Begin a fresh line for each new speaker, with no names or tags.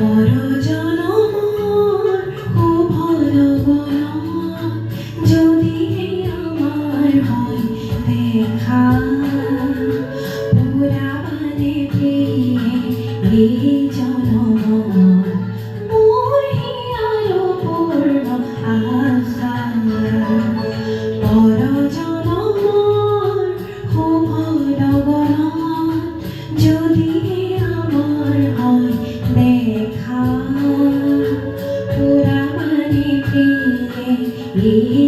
পরজনমর ভুবনগণত যদি আমার হয় দেখা পুরাবানে প্রিয়ে এই জনমত মোর হিয়ার পূর্ণ আশা পরজনমর ভুবনগণত যদি আমার হয় দেখা পুরাবানে প্রিয়ে